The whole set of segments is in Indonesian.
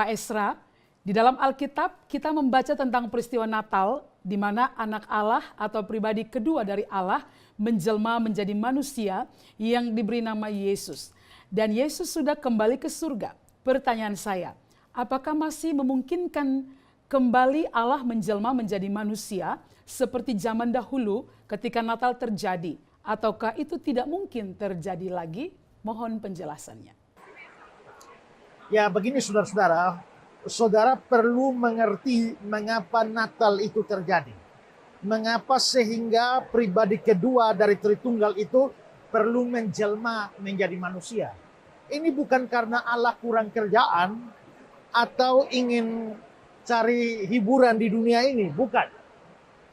Pak Esra, di dalam Alkitab kita membaca tentang peristiwa Natal di mana anak Allah atau pribadi kedua dari Allah menjelma menjadi manusia yang diberi nama Yesus. Dan Yesus sudah kembali ke surga. Pertanyaan saya, apakah masih memungkinkan kembali Allah menjelma menjadi manusia seperti zaman dahulu ketika Natal terjadi? Ataukah itu tidak mungkin terjadi lagi? Mohon penjelasannya. Ya begini saudara-saudara, saudara perlu mengerti mengapa Natal itu terjadi. Mengapa sehingga pribadi kedua dari Tritunggal itu perlu menjelma menjadi manusia. Ini bukan karena Allah kurang kerjaan atau ingin cari hiburan di dunia ini, bukan.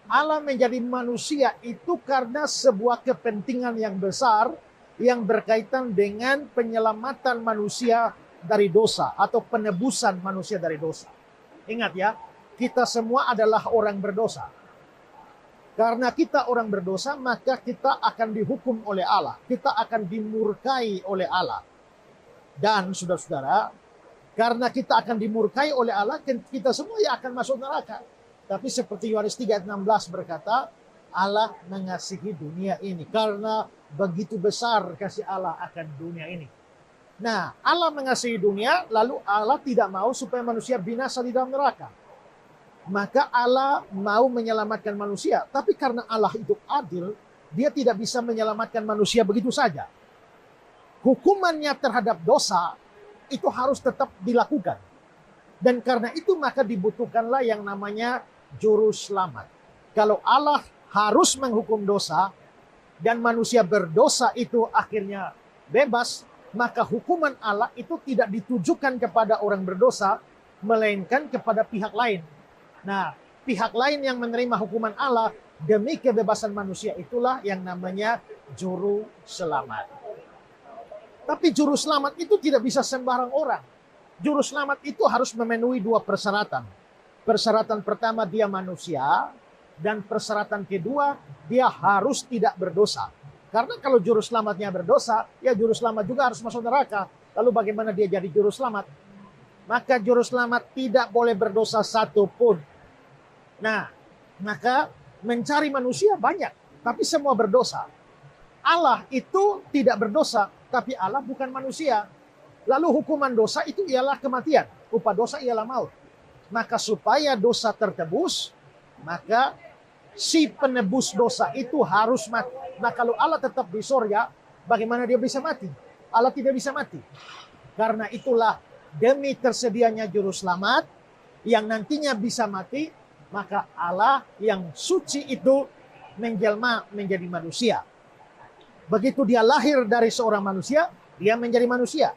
Allah menjadi manusia itu karena sebuah kepentingan yang besar yang berkaitan dengan penyelamatan manusia dari dosa atau penebusan manusia dari dosa. Ingat ya, kita semua adalah orang berdosa. Karena kita orang berdosa, maka kita akan dihukum oleh Allah. Kita akan dimurkai oleh Allah. Dan saudara-saudara, karena kita akan dimurkai oleh Allah, kita semua ya akan masuk neraka. Tapi seperti Yohanes 3 ayat 16 berkata, Allah mengasihi dunia ini karena begitu besar kasih Allah akan dunia ini. Nah, Allah mengasihi dunia, lalu Allah tidak mau supaya manusia binasa di dalam neraka. Maka Allah mau menyelamatkan manusia. Tapi karena Allah itu adil, dia tidak bisa menyelamatkan manusia begitu saja. Hukumannya terhadap dosa itu harus tetap dilakukan. Dan karena itu maka dibutuhkanlah yang namanya juru selamat. Kalau Allah harus menghukum dosa, dan manusia berdosa itu akhirnya bebas, maka hukuman Allah itu tidak ditujukan kepada orang berdosa, melainkan kepada pihak lain. Nah, pihak lain yang menerima hukuman Allah demi kebebasan manusia itulah yang namanya juru selamat. Tapi juru selamat itu tidak bisa sembarang orang. Juru selamat itu harus memenuhi dua persyaratan. Persyaratan pertama dia manusia, dan persyaratan kedua dia harus tidak berdosa. Karena kalau juru selamatnya berdosa, ya juru selamat juga harus masuk neraka. Lalu bagaimana dia jadi juru selamat? Maka juru selamat tidak boleh berdosa satupun. Nah, maka mencari manusia banyak, tapi semua berdosa. Allah itu tidak berdosa, tapi Allah bukan manusia. Lalu hukuman dosa itu ialah kematian. Upah dosa ialah maut. Maka supaya dosa tertebus, maka si penebus dosa itu harus mati. Nah, kalau Allah tetap di surga, bagaimana dia bisa mati? Allah tidak bisa mati. Karena itulah demi tersedianya juru selamat yang nantinya bisa mati, maka Allah yang suci itu menjelma menjadi manusia. Begitu dia lahir dari seorang manusia, dia menjadi manusia.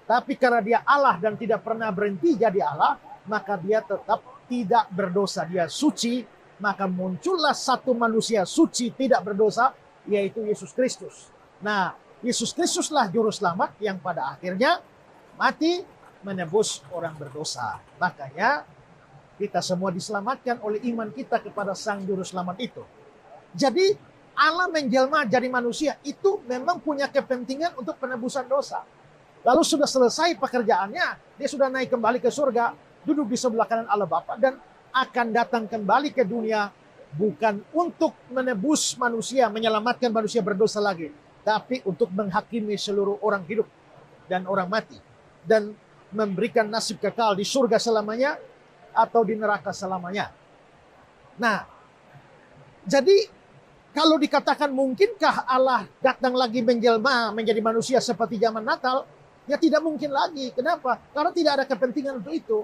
Tapi karena dia Allah dan tidak pernah berhenti jadi Allah, maka dia tetap tidak berdosa. Dia suci, maka muncullah satu manusia suci tidak berdosa, yaitu Yesus Kristus. Nah, Yesus Kristuslah juru selamat yang pada akhirnya mati menebus orang berdosa. Makanya kita semua diselamatkan oleh iman kita kepada Sang Juru Selamat itu. Jadi Allah menjelma jadi manusia itu memang punya kepentingan untuk penebusan dosa. Lalu sudah selesai pekerjaannya, dia sudah naik kembali ke surga, duduk di sebelah kanan Allah Bapa dan akan datang kembali ke dunia bukan untuk menebus manusia, menyelamatkan manusia berdosa lagi, tapi untuk menghakimi seluruh orang hidup dan orang mati dan memberikan nasib kekal di surga selamanya atau di neraka selamanya. Nah, jadi kalau dikatakan mungkinkah Allah datang lagi menjelma menjadi manusia seperti zaman Natal, ya tidak mungkin lagi. Kenapa? Karena tidak ada kepentingan untuk itu.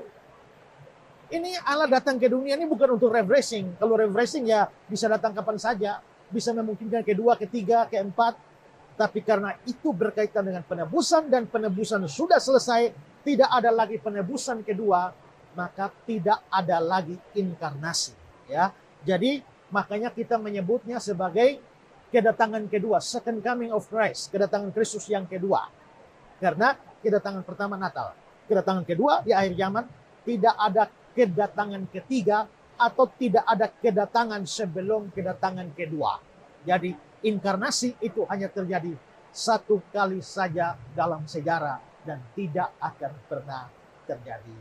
Ini Allah datang ke dunia ini bukan untuk refreshing. Kalau refreshing ya bisa datang kapan saja. Bisa memungkinkan kedua, ketiga, keempat. Tapi karena itu berkaitan dengan penebusan dan penebusan sudah selesai. Tidak ada lagi penebusan kedua. Maka tidak ada lagi inkarnasi. Ya, jadi makanya kita menyebutnya sebagai kedatangan kedua. Second coming of Christ. Kedatangan Kristus yang kedua. Karena kedatangan pertama Natal. Kedatangan kedua di akhir zaman. Tidak ada kedatangan ketiga atau tidak ada kedatangan sebelum kedatangan kedua. Jadi inkarnasi itu hanya terjadi satu kali saja dalam sejarah dan tidak akan pernah terjadi